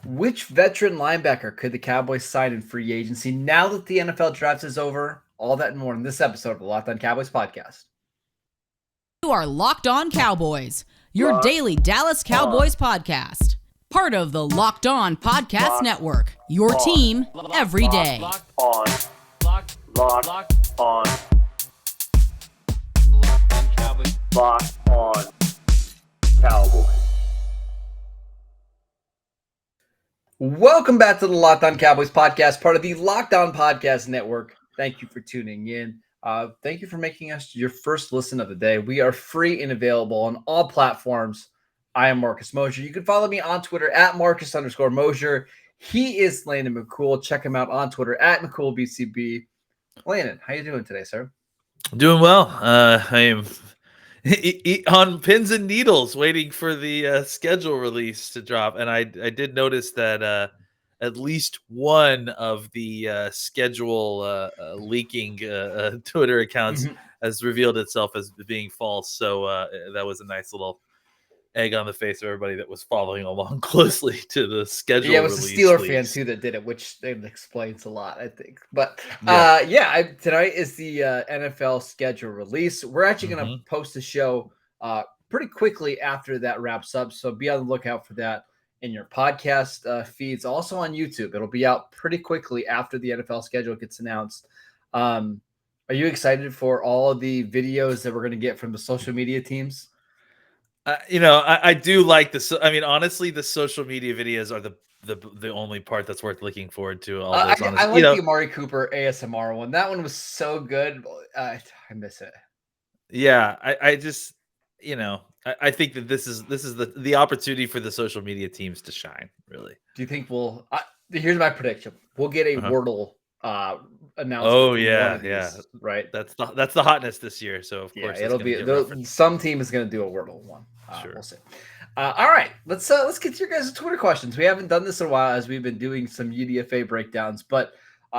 Which veteran linebacker could the Cowboys sign in free agency now that the NFL draft is over? All that and more in this episode of the Locked On Cowboys podcast. You are Locked On Cowboys, your daily Dallas Cowboys podcast. Part of the Locked On Podcast Network, your team every day. Locked On Cowboys. Locked On Cowboys. Welcome back to the Locked On Cowboys podcast, part of the Locked On Podcast Network. Thank you for tuning in. Thank you for making us your first listen of the day. We are free and available on all platforms. I am Marcus Mosher. You can follow me on Twitter at Marcus_Mosher. He is Landon McCool. Check him out on Twitter at McCoolBCB. Landon, how you doing today, sir? Doing well. I am on pins and needles waiting for the schedule release to drop. And I did notice that at least one of the schedule leaking Twitter accounts has revealed itself as being false. So that was a nice little egg on the face of everybody that was following along closely to the schedule. Yeah, it was the Steeler fan too that did it, which explains a lot, I think. But tonight is the NFL schedule release. We're actually going to post the show pretty quickly after that wraps up, so be on the lookout for that in your podcast feeds. Also on YouTube, it'll be out pretty quickly after the NFL schedule gets announced. Are you excited for all of the videos that we're going to get from the social media teams? I do like this. I mean, honestly, the social media videos are the only part that's worth looking forward to. I like the Amari Cooper ASMR one. That one was so good. I miss it. Yeah, I just, I think that this is the opportunity for the social media teams to shine. Really. Do you think here's my prediction. We'll get a Wordle announcement. Oh yeah. Right. That's the hotness this year. So of course it'll be some team is going to do a Wordle one. Sure. We'll see. All right, let's get to your guys' Twitter questions. We haven't done this in a while as we've been doing some UDFA breakdowns, but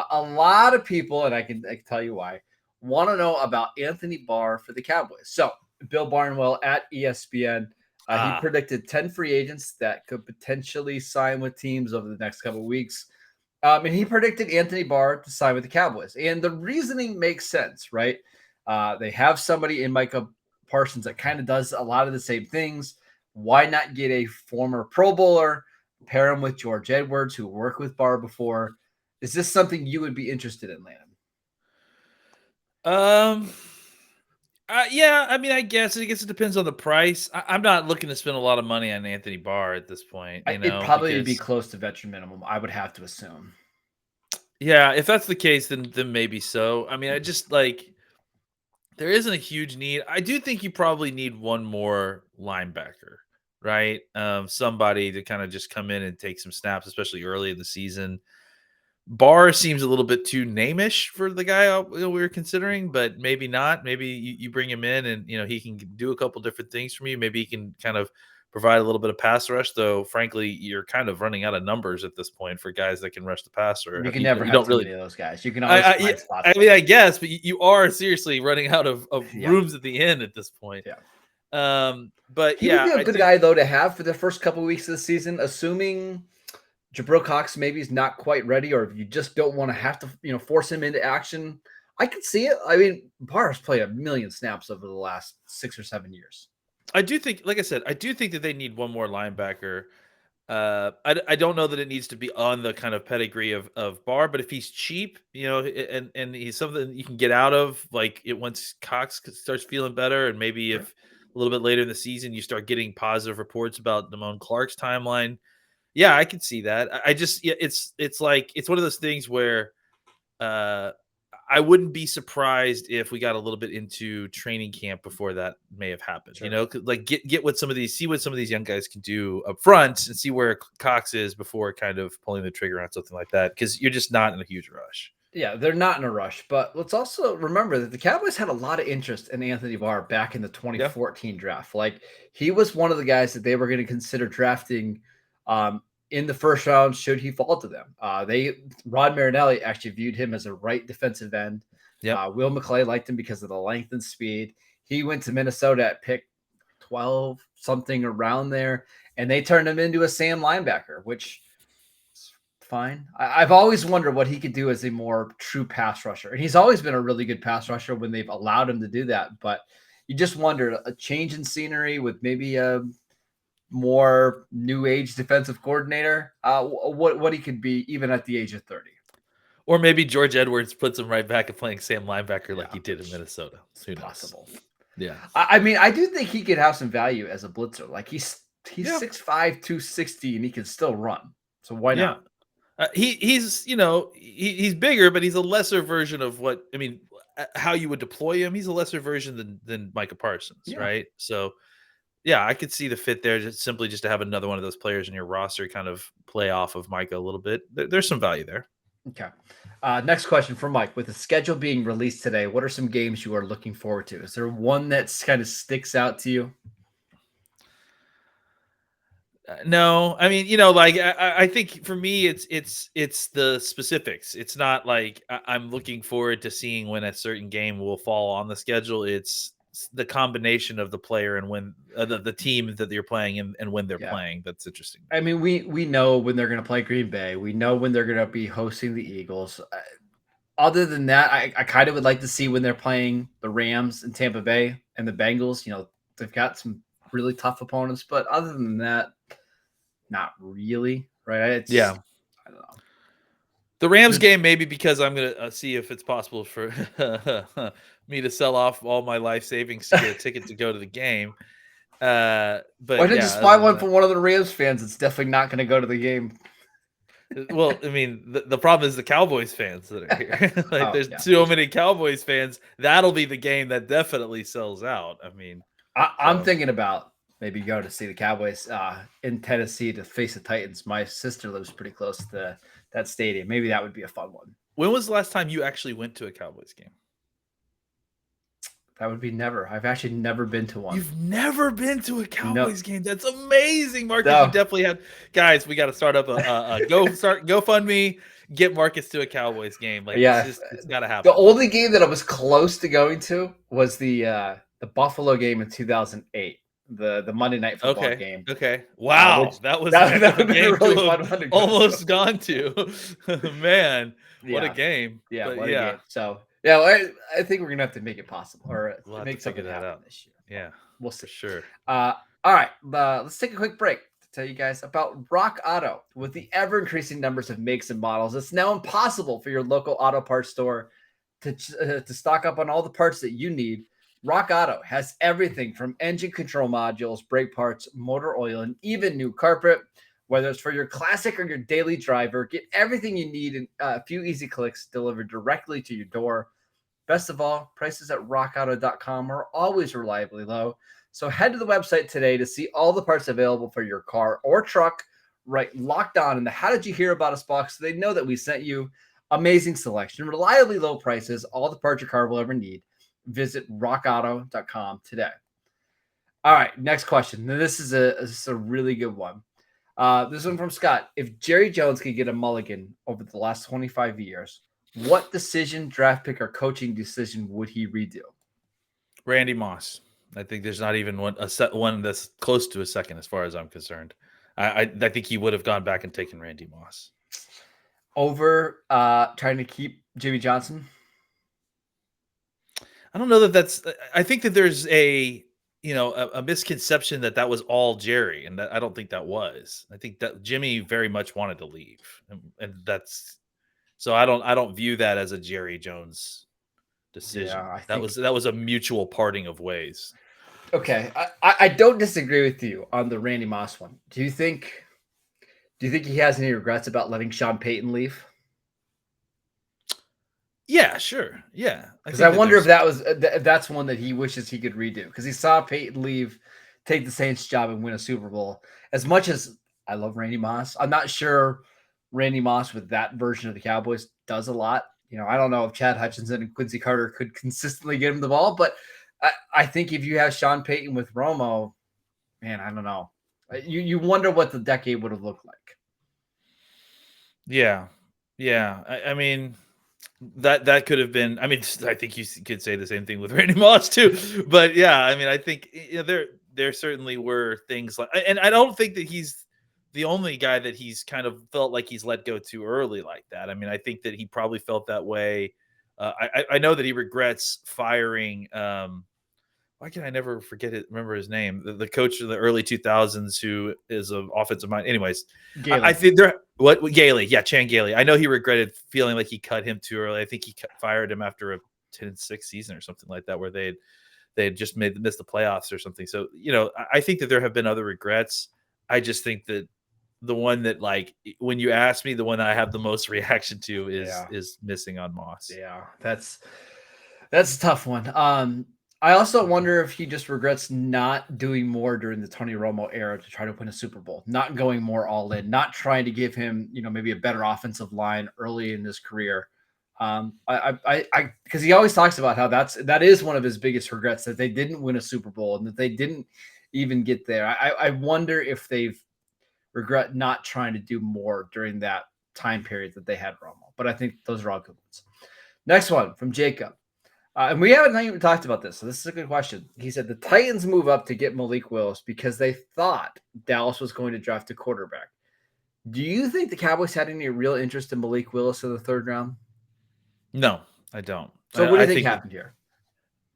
a lot of people, and I can tell you why, want to know about Anthony Barr for the Cowboys. So Bill Barnwell at ESPN, he predicted 10 free agents that could potentially sign with teams over the next couple of weeks. And he predicted Anthony Barr to sign with the Cowboys. And the reasoning makes sense, right? They have somebody in Micah Parsons that kind of does a lot of the same things. Why not get a former Pro Bowler, pair him with George Edwards, who worked with Barr before? Is this something you would be interested in, Landon? Yeah, I mean, I guess it depends on the price. I'm not looking to spend a lot of money on Anthony Barr at this point. It'd probably be close to veteran minimum, I would have to assume. Yeah, if that's the case, then maybe so. I mean, I just there isn't a huge need. I do think you probably need one more linebacker, right? Somebody to kind of just come in and take some snaps, especially early in the season. Barr seems a little bit too name-ish for the guy we were considering, but maybe not. Maybe you bring him in and, he can do a couple different things from you. Maybe he can kind of provide a little bit of pass rush, though, frankly, you're kind of running out of numbers at this point for guys that can rush the passer. You can never have too many of those guys. You can always find spots. I guess, but you are seriously running out of rooms at the end at this point. Yeah. But he would be a good guy, though, to have for the first couple of weeks of the season, assuming Jabril Cox maybe is not quite ready, or if you just don't want to have to, force him into action. I can see it. I mean, Barr's played a million snaps over the last 6 or 7 years. I do think, like I said, that they need one more linebacker. I don't know that it needs to be on the kind of pedigree of Barr, but if he's cheap, and he's something you can get out of, once Cox starts feeling better, and maybe if a little bit later in the season you start getting positive reports about Damone Clark's timeline. Yeah, I can see that. It's one of those things where I wouldn't be surprised if we got a little bit into training camp before that may have happened. Sure. Get what some of these young guys can do up front and see where Cox is before kind of pulling the trigger on something like that, because you're just not in a huge rush. Yeah, they're not in a rush, but let's also remember that the Cowboys had a lot of interest in Anthony Barr back in the 2014 draft. He was one of the guys that they were going to consider drafting in the first round, should he fall to them. Rod Marinelli actually viewed him as a right defensive end. Will McClay liked him because of the length and speed. He went to Minnesota at pick 12, something around there, and they turned him into a Sam linebacker, which fine. I've always wondered what he could do as a more true pass rusher. And he's always been a really good pass rusher when they've allowed him to do that. But you just wonder a change in scenery with maybe a more new age defensive coordinator, what he could be even at the age of 30. Or maybe George Edwards puts him right back at playing Sam linebacker like he did in Minnesota. Who knows? Possible. Yeah. I mean, I do think he could have some value as a blitzer. Like he's 6'5", 260, and he can still run. So why not? He's he's bigger, but he's a lesser version of how you would deploy him. He's a lesser version than Micah Parsons, right? So yeah, I could see the fit there, just to have another one of those players in your roster kind of play off of Micah a little bit. There's some value there. Okay. Next question for Mike. With the schedule being released today, what are some games you are looking forward to? Is there one that's kind of sticks out to you? No, I mean, I think for me, it's the specifics. It's not like I'm looking forward to seeing when a certain game will fall on the schedule. It's the combination of the player and when the team that you're playing and when they're playing. That's interesting. I mean, we know when they're going to play Green Bay. We know when they're going to be hosting the Eagles. Other than that, I kind of would like to see when they're playing the Rams and Tampa Bay and the Bengals. They've got some really tough opponents, but other than that, not really, right? I don't know. The Rams game, maybe because I'm going to see if it's possible for me to sell off all my life savings to get a ticket to go to the game. But why don't you just buy one from one of the Rams fans? It's definitely not going to go to the game. Well, I mean, the problem is the Cowboys fans that are here. There's so many Cowboys fans. That'll be the game that definitely sells out. I mean, I'm thinking about maybe go to see the Cowboys in Tennessee to face the Titans. My sister lives pretty close to that stadium. Maybe that would be a fun one. When was the last time you actually went to a Cowboys game? That would be never. I've actually never been to one. You've never been to a Cowboys game? That's amazing, Marcus. No. You definitely have. Guys, we got to start up a GoFundMe. Get Marcus to a Cowboys game. It's got to happen. The only game that I was close to going to was the Buffalo game in 2008. The Monday Night Football game. Okay. Wow. That would have been a really fun one to go almost gone to. Man, what a game. Yeah, what a game. So, I think we're going to have to make it possible or make something happen this year. Yeah. We'll see. For sure. All right. Let's take a quick break to tell you guys about Rock Auto. With the ever-increasing numbers of makes and models, it's now impossible for your local auto parts store to stock up on all the parts that you need. Rock Auto has everything from engine control modules, brake parts, motor oil, and even new carpet. Whether it's for your classic or your daily driver, get everything you need in a few easy clicks delivered directly to your door. Best of all, prices at rockauto.com are always reliably low. So head to the website today to see all the parts available for your car or truck. Write Locked On in the How Did You Hear About Us box so they know that we sent you. Amazing selection, reliably low prices, all the parts your car will ever need. Visit rockauto.com today. All right, next question. Now, this is a really good one. This one from Scott. If Jerry Jones could get a mulligan over the last 25 years, what decision, draft pick, or coaching decision would he redo? Randy Moss. I think there's not even one that's close to a second as far as I'm concerned. I think he would have gone back and taken Randy Moss. Over trying to keep Jimmy Johnson? I don't know that's – I think that there's a misconception that was all Jerry, and I don't think that was. I think that Jimmy very much wanted to leave, and that's – so I don't view that as a Jerry Jones decision. Yeah, that was a mutual parting of ways. Okay, I don't disagree with you on the Randy Moss one. Do you think he has any regrets about letting Sean Payton leave? Yeah, sure. Yeah, because I wonder if that's one that he wishes he could redo, because he saw Peyton leave, take the Saints job, and win a Super Bowl. As much as I love Randy Moss, I'm not sure Randy Moss with that version of the Cowboys does a lot. I don't know if Chad Hutchinson and Quincy Carter could consistently get him the ball, but I think if you have Sean Payton with Romo, man, I don't know. You wonder what the decade would have looked like. Yeah. I mean. That could have been. I mean, I think you could say the same thing with Randy Moss too. But yeah, I mean, I think there certainly were things like, and I don't think that he's the only guy that he's kind of felt like he's let go too early like that. I mean, I think that he probably felt that way. I know that he regrets firing. Why can I never forget it? Remember his name? The coach of the early 2000s, who is an offensive mind. Anyways, I think what Gailey, yeah, Chan Gailey. I know he regretted feeling like he cut him too early. I think he fired him after a 10-6 season or something like that, where they had just missed the playoffs or something. So I think that there have been other regrets. I just think that the one that, like, when you ask me, the one that I have the most reaction to is missing on Moss. Yeah, that's a tough one. I also wonder if he just regrets not doing more during the Tony Romo era to try to win a Super Bowl, not going more all in, not trying to give him, maybe a better offensive line early in his career. Because he always talks about how that is one of his biggest regrets, that they didn't win a Super Bowl and that they didn't even get there. I wonder if they've regret not trying to do more during that time period that they had Romo. But I think those are all good ones. Next one from Jacob. And we haven't even talked about this, so this is a good question. He said the Titans move up to get Malik Willis because they thought Dallas was going to draft a quarterback. Do you think the Cowboys had any real interest in Malik Willis in the third round? No, I don't. So what do you think happened here?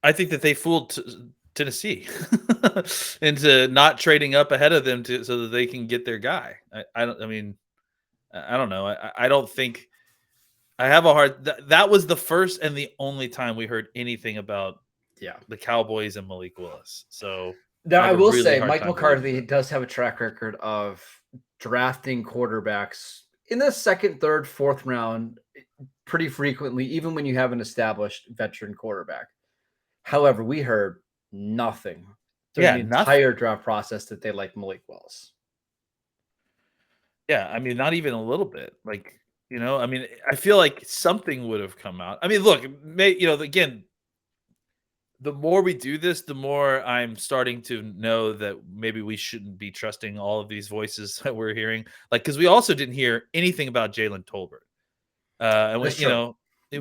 I think that they fooled Tennessee into not trading up ahead of them so that they can get their guy. I don't know. I don't think. I have a hard. That was the first and the only time we heard anything about the Cowboys and Malik Willis. So now I will say Mike McCarthy does have a track record of drafting quarterbacks in the second, third, fourth round pretty frequently, even when you have an established veteran quarterback. However, we heard nothing during the entire draft process that they like Malik Willis. Yeah, I mean, not even a little bit. Like, I mean, I feel like something would have come out. I mean, look, again, the more we do this, the more I'm starting to know that maybe we shouldn't be trusting all of these voices that we're hearing. Like, because we also didn't hear anything about Jalen Tolbert. And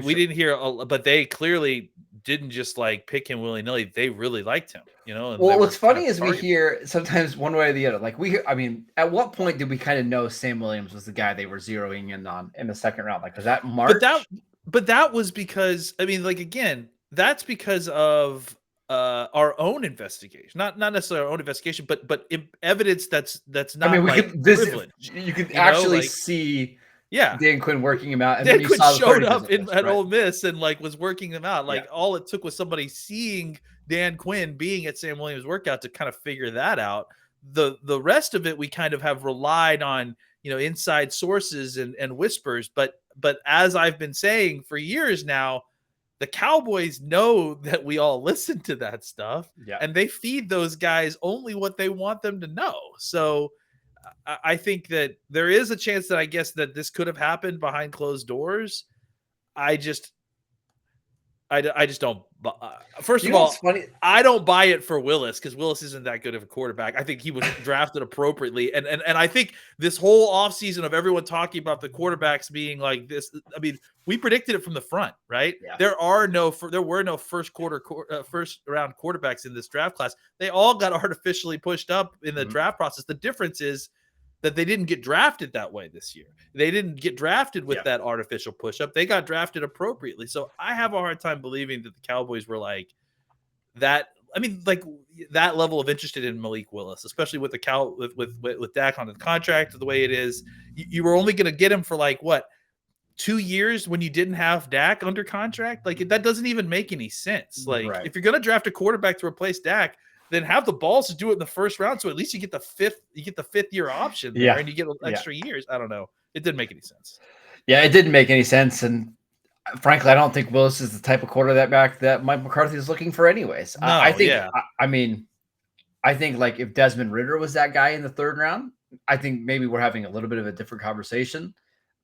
we didn't hear, but they clearly didn't just like pick him willy-nilly. They really liked him, And well, what's funny is we hear sometimes one way or the other. Like at what point did we kind of know Sam Williams was the guy they were zeroing in on in the second round? Like, was that March? But that was because, I mean, like, again, that's because of our own investigation, not necessarily our own investigation, but evidence that's not. I mean, you could actually see. Yeah, Dan Quinn working him out, and Dan Quinn showed up at Ole Miss and was working them out. Like all it took was somebody seeing Dan Quinn being at Sam Williams' workout to kind of figure that out. The rest of it we kind of have relied on, inside sources and whispers. But as I've been saying for years now, the Cowboys know that we all listen to that stuff, and they feed those guys only what they want them to know. So I think that there is a chance that I guess that this could have happened behind closed doors. I just don't. First of all, funny? I don't buy it for Willis because Willis isn't that good of a quarterback. I think he was drafted appropriately. And I think this whole offseason of everyone talking about the quarterbacks being like this, I mean, we predicted it from the front, right? Yeah. There were no first round quarterbacks in this draft class. They all got artificially pushed up in the draft process. The difference is that they didn't get drafted that way this year. They didn't get drafted with that artificial push-up. They got drafted appropriately. So I have a hard time believing that the Cowboys were like that. I mean, like that level of interested in Malik Willis, especially with with Dak on the contract the way it is. You were only going to get him for like what, 2 years when you didn't have Dak under contract? Like that doesn't even make any sense. Like if you're going to draft a quarterback to replace Dak, then have the balls to do it in the first round. So at least you get the fifth year option there and you get extra years. I don't know. It didn't make any sense. Yeah, it didn't make any sense. And frankly, I don't think Willis is the type of quarterback that Mike McCarthy is looking for anyways. No, I think, I think like if Desmond Ridder was that guy in the third round, I think maybe we're having a little bit of a different conversation,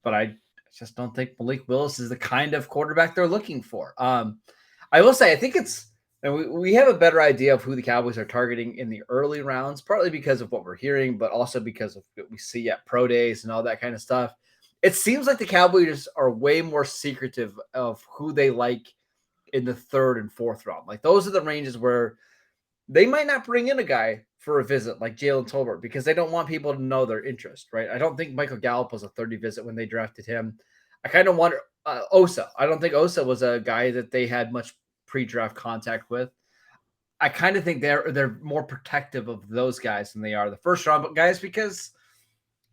but I just don't think Malik Willis is the kind of quarterback they're looking for. I will say, I think and we have a better idea of who the Cowboys are targeting in the early rounds, partly because of what we're hearing, but also because of what we see at pro days and all that kind of stuff. It seems like the Cowboys are way more secretive of who they like in the third and fourth round. Like those are the ranges where they might not bring in a guy for a visit like Jalen Tolbert because they don't want people to know their interest, right? I don't think Michael Gallup was a 30 visit when they drafted him. I kind of wonder Osa. I don't think Osa was a guy that they had much pre-draft contact with. I kind of think they're more protective of those guys than they are the first round guys because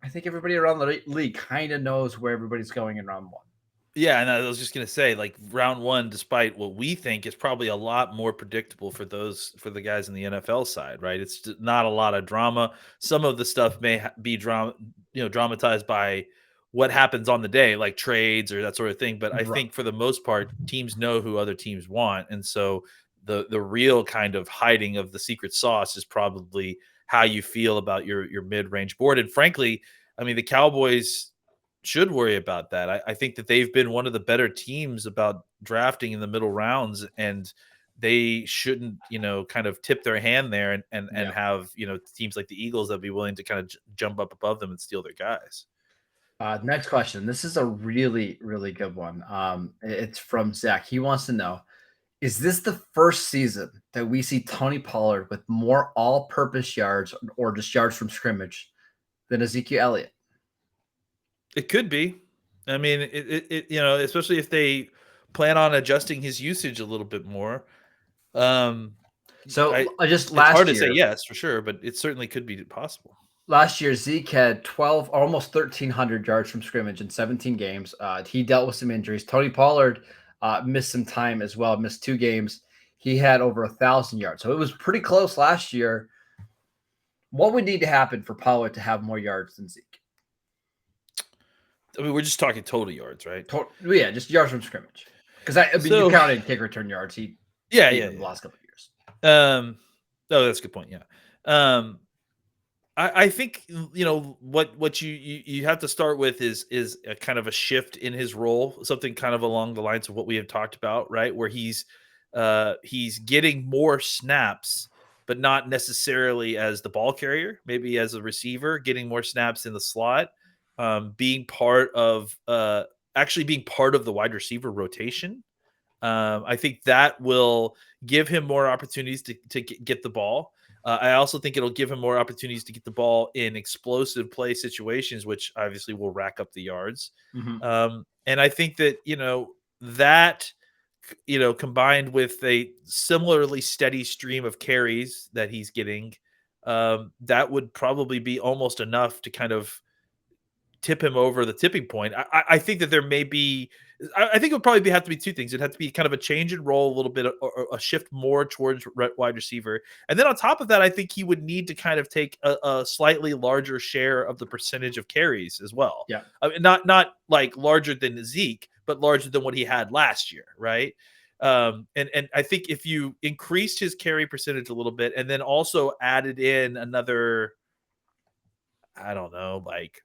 I think everybody around the league kind of knows where everybody's going in round one. Yeah, and I was just gonna say, like round one, despite what we think is probably a lot more predictable for the guys in the NFL side, right? It's not a lot of drama. Some of the stuff may be dramatized by what happens on the day, like trades or that sort of thing. But I think for the most part, teams know who other teams want, and so the real kind of hiding of the secret sauce is probably how you feel about your mid range board. And frankly, I mean, the Cowboys should worry about that. I think that they've been one of the better teams about drafting in the middle rounds, and they shouldn't, kind of tip their hand there and have, teams like the Eagles that be willing to kind of jump up above them and steal their guys. Next question. This is a really, really good one. It's from Zach. He wants to know, is this the first season that we see Tony Pollard with more all-purpose yards or just yards from scrimmage than Ezekiel Elliott? It could be. I mean, especially if they plan on adjusting his usage a little bit more. It's hard to say yes for sure, but it certainly could be possible. Last year, Zeke had 12, almost 1,300 yards from scrimmage in 17 games. He dealt with some injuries. Tony Pollard missed some time as well, missed 2 games. He had over 1,000 yards. So it was pretty close last year. What would need to happen for Pollard to have more yards than Zeke? I mean, we're just talking total yards, right? Yeah, just yards from scrimmage. Because you counted kick return yards. The last couple of years. That's a good point. Yeah. I think what you have to start with is a kind of a shift in his role, something kind of along the lines of what we have talked about, right? Where he's getting more snaps, but not necessarily as the ball carrier, maybe as a receiver, getting more snaps in the slot. Being part of the wide receiver rotation. I think that will give him more opportunities to get the ball. I also think it'll give him more opportunities to get the ball in explosive play situations, which obviously will rack up the yards. Mm-hmm. And I think that, that combined with a similarly steady stream of carries that he's getting, that would probably be almost enough to kind of tip him over the tipping point. I think that there may be, I think it would probably have to be 2 things. It'd have to be kind of a change in role a little bit, or a shift more towards wide receiver. And then on top of that, I think he would need to kind of take a slightly larger share of the percentage of carries as well. Yeah. I mean, not like larger than Zeke, but larger than what he had last year. Right. And I think if you increased his carry percentage a little bit and then also added in another, I don't know, like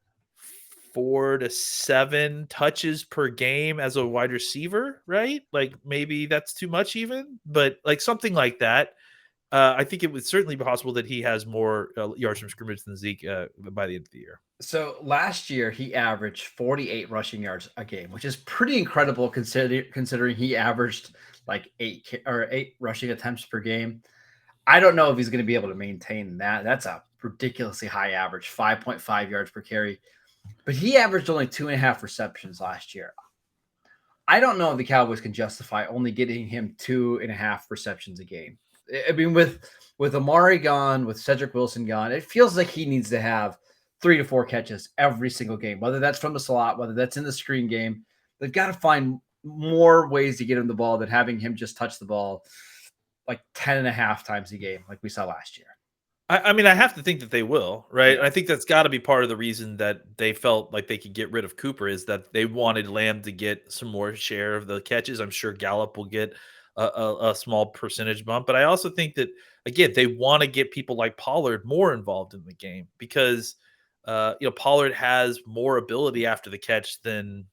4 to 7 touches per game as a wide receiver, right? Like maybe that's too much even, but like something like that. I think it would certainly be possible that he has more yards from scrimmage than Zeke by the end of the year. So last year he averaged 48 rushing yards a game, which is pretty incredible considering he averaged like 8 rushing attempts per game. I don't know if he's going to be able to maintain that. That's a ridiculously high average, 5.5 yards per carry. But he averaged only 2.5 receptions last year. I don't know if the Cowboys can justify only getting him 2.5 receptions a game. I mean, with Amari gone, with Cedric Wilson gone, it feels like he needs to have 3 to 4 catches every single game, whether that's from the slot, whether that's in the screen game. They've got to find more ways to get him the ball than having him just touch the ball like 10.5 times a game like we saw last year. I mean, I have to think that they will, right? Yeah. I think that's got to be part of the reason that they felt like they could get rid of Cooper is that they wanted Lamb to get some more share of the catches. I'm sure Gallup will get a small percentage bump, but I also think that, again, they want to get people like Pollard more involved in the game because, Pollard has more ability after the catch than,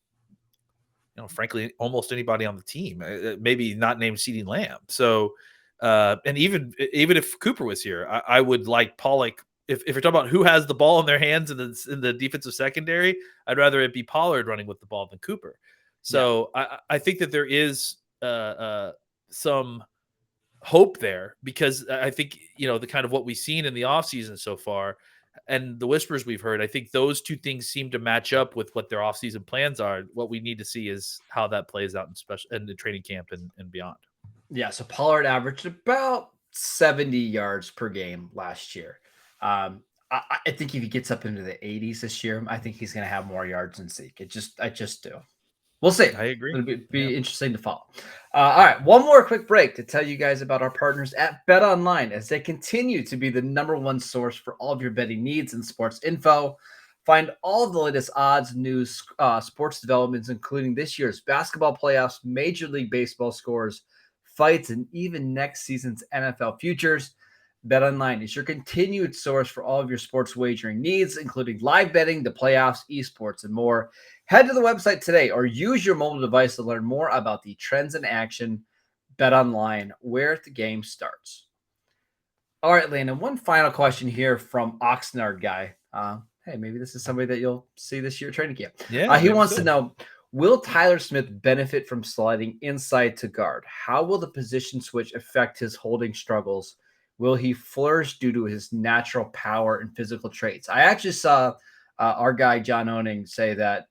frankly, almost anybody on the team, maybe not named CeeDee Lamb. So, and even if Cooper was here, I would like Pollock. If you're talking about who has the ball in their hands in the defensive secondary, I'd rather it be Pollard running with the ball than Cooper. So I think that there is some hope there, because I think, the kind of what we've seen in the offseason so far and the whispers we've heard, I think those two things seem to match up with what their offseason plans are. What we need to see is how that plays out in the training camp and beyond. Yeah, so Pollard averaged about 70 yards per game last year. I think if he gets up into the 80s this year, I think he's going to have more yards than Zeke. I just do. We'll see. I agree. It'll be Yeah. interesting to follow. All right, one more quick break to tell you guys about our partners at Bet Online, as they continue to be the number one source for all of your betting needs and sports info. Find all of the latest odds, news, sports developments, including this year's basketball playoffs, Major League Baseball scores, fights, and even next season's NFL futures. BetOnline is your continued source for all of your sports wagering needs, including live betting, the playoffs, esports, and more. Head to the website today or use your mobile device to learn more about the trends in action. BetOnline, where the game starts. All right, Landon, one final question here from Oxnard guy. Hey, maybe this is somebody that you'll see this year training camp. Yeah, he wants to know, will Tyler Smith benefit from sliding inside to guard? How will the position switch affect his holding struggles? Will he flourish due to his natural power and physical traits? I actually saw our guy, John Owning, say that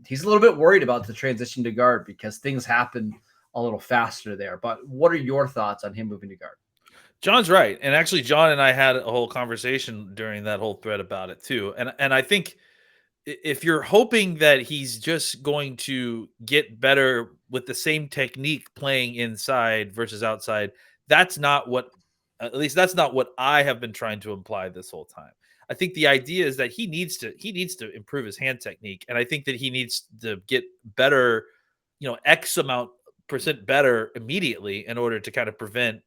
he's a little bit worried about the transition to guard because things happen a little faster there. But what are your thoughts on him moving to guard? John's right. And actually, John and I had a whole conversation during that whole thread about it too. And I think if you're hoping that he's just going to get better with the same technique playing inside versus outside, that's not what I have been trying to imply this whole time. I think the idea is that he needs to improve his hand technique, and I think that he needs to get better, X amount % better immediately in order to kind of prevent,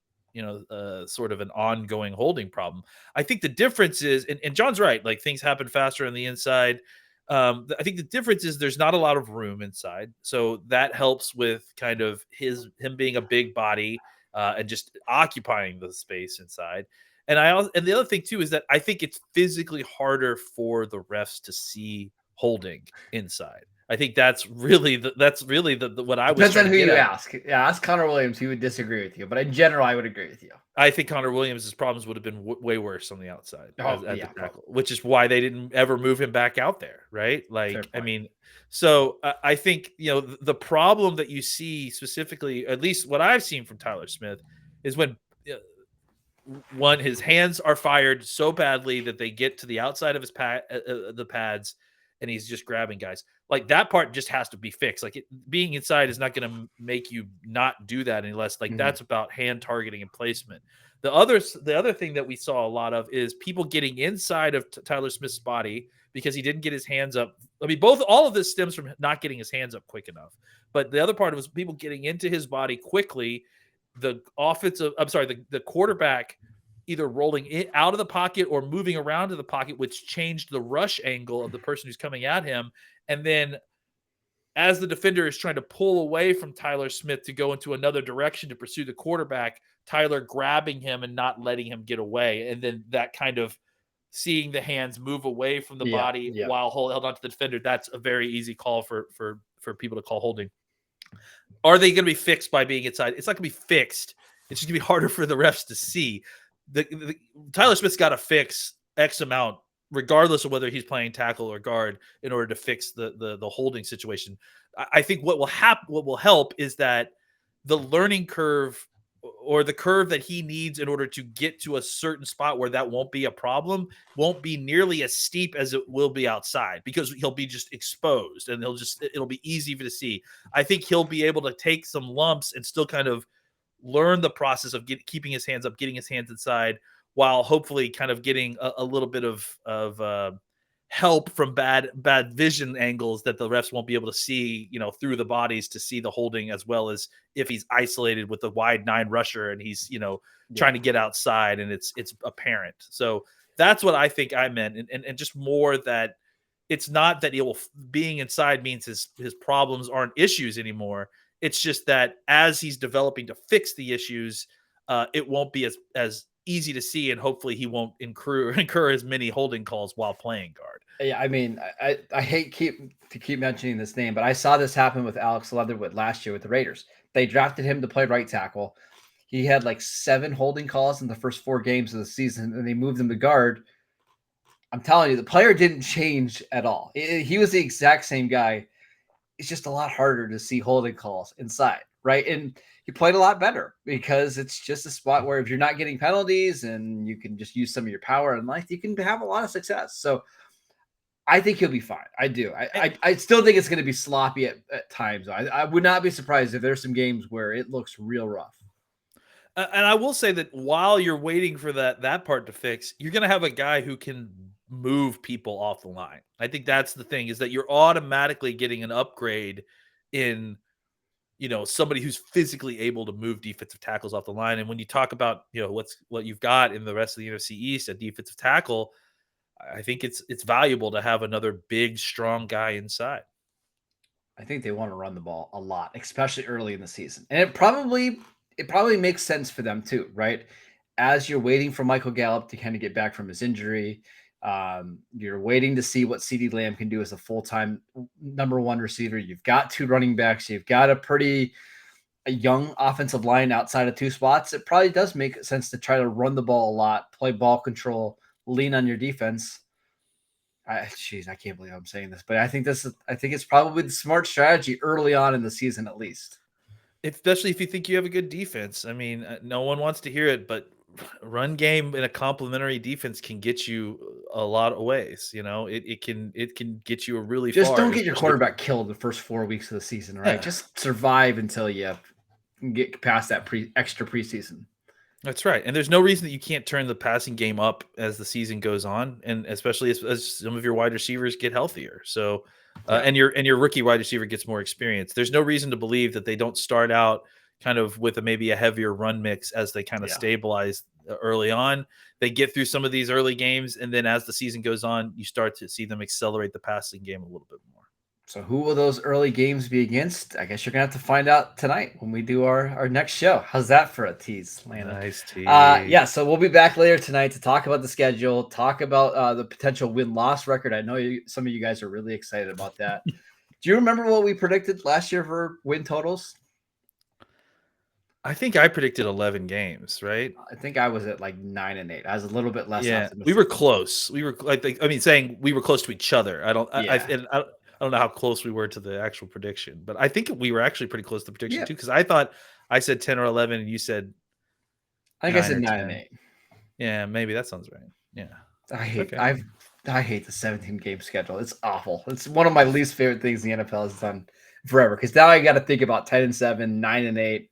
sort of an ongoing holding problem. I think the difference is, and John's right, like things happen faster on the inside. I think the difference is there's not a lot of room inside, so that helps with kind of him being a big body and just occupying the space inside. And the other thing too is that I think it's physically harder for the refs to see holding inside. I think that's really what I was. Depends on who you ask. Yeah, ask Connor Williams. He would disagree with you, but in general, I would agree with you. I think Connor Williams' problems would have been way worse on the outside at the tackle, which is why they didn't ever move him back out there, right? Like, I mean, so I think, the problem that you see specifically, at least what I've seen from Tyler Smith, is when his hands are fired so badly that they get to the outside of his the pads, and he's just grabbing guys. Like, that part just has to be fixed. Like, being inside is not going to make you not do that unless, that's about hand targeting and placement. The other thing that we saw a lot of is people getting inside of Tyler Smith's body because he didn't get his hands up. I mean, all of this stems from not getting his hands up quick enough. But the other part was people getting into his body quickly. The quarterback either rolling out of the pocket or moving around to the pocket, which changed the rush angle of the person who's coming at him. And then as the defender is trying to pull away from Tyler Smith to go into another direction to pursue the quarterback, Tyler grabbing him and not letting him get away. And then that kind of seeing the hands move away from the body while held onto the defender, that's a very easy call for people to call holding. Are they going to be fixed by being inside? It's not going to be fixed. It's just going to be harder for the refs to see. Tyler Smith's got to fix X amount, regardless of whether he's playing tackle or guard, in order to fix the holding situation. I think what will help is that the learning curve, or the curve that he needs in order to get to a certain spot where that won't be a problem, won't be nearly as steep as it will be outside, because he'll be just exposed and it'll be easy to see. I think he'll be able to take some lumps and still kind of learn the process of keeping his hands up, getting his hands inside, while hopefully kind of getting a little bit of help from bad vision angles that the refs won't be able to see, through the bodies to see the holding, as well as if he's isolated with a wide 9 rusher and he's, trying to get outside and it's apparent. So that's what I think I meant. And just more that it's not that being inside means his problems aren't issues anymore. It's just that as he's developing to fix the issues, it won't be as easy to see, and hopefully he won't incur as many holding calls while playing guard. Yeah, I mean, I hate to keep mentioning this name, but I saw this happen with Alex Leatherwood last year with the Raiders. They drafted him to play right tackle. he had like 7 holding calls in the first 4 games of the season, and they moved him to guard. I'm telling you, the player didn't change at all. He was the exact same guy. It's just a lot harder to see holding calls inside, right? And he played a lot better because it's just a spot where if you're not getting penalties and you can just use some of your power and life, you can have a lot of success. So I think he'll be fine. I do. I still think it's going to be sloppy at times. I would not be surprised if there's some games where it looks real rough. And I will say that while you're waiting for that part to fix, you're going to have a guy who can move people off the line. I think that's the thing, is that you're automatically getting an upgrade in, somebody who's physically able to move defensive tackles off the line. And when you talk about, what you've got in the rest of the NFC East at defensive tackle, I think it's valuable to have another big, strong guy inside. I think they want to run the ball a lot, especially early in the season. And it probably makes sense for them too, right? As you're waiting for Michael Gallup to kind of get back from his injury, you're waiting to see what CeeDee Lamb can do as a full-time number 1 receiver. You've got 2 running backs. You've got a young offensive line outside of 2 spots. It probably does make sense to try to run the ball a lot, play ball control, lean on your defense. I can't believe I'm saying this, but I think it's probably the smart strategy early on in the season, at least. Especially if you think you have a good defense. I mean, no one wants to hear it, but run game in a complementary defense can get you a lot of ways. It can get you a really just far. Don't get your quarterback killed the first 4 weeks of the season, right? Yeah. Just survive until you get past that extra preseason. That's right. And there's no reason that you can't turn the passing game up as the season goes on, and especially as some of your wide receivers get healthier. So, and your rookie wide receiver gets more experience. There's no reason to believe that they don't start out kind of with maybe a heavier run mix as they kind of stabilize early on. They get through some of these early games, and then as the season goes on, you start to see them accelerate the passing game a little bit more. So who will those early games be against? I guess you're going to have to find out tonight when we do our next show. How's that for a tease, Landon? Nice tease. So we'll be back later tonight to talk about the schedule, talk about the potential win-loss record. I know some of you guys are really excited about that. Do you remember what we predicted last year for win totals? I think I predicted 11 games, right? I think I was at like 9 and 8. I was a little bit less optimistic. We were close. We were saying we were close to each other. I don't know how close we were to the actual prediction, but I think we were actually pretty close to the prediction too, because I thought I said 10 or 11 and you said I think I said 9 and 8. Yeah, maybe that sounds right. Yeah. I hate the 17-game schedule. It's awful. It's one of my least favorite things the NFL has done forever, because now I got to think about 10 and 7, 9 and 8.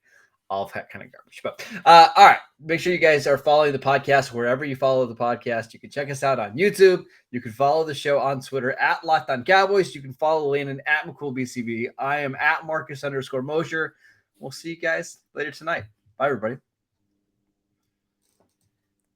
All of that kind of garbage. But all right, make sure you guys are following the podcast wherever you follow the podcast. You can check us out on YouTube. You can follow the show on Twitter at Locked On Cowboys. You can follow Landon at McCoolBCB. I am at Marcus _Mosher. We'll see you guys later tonight. Bye, everybody.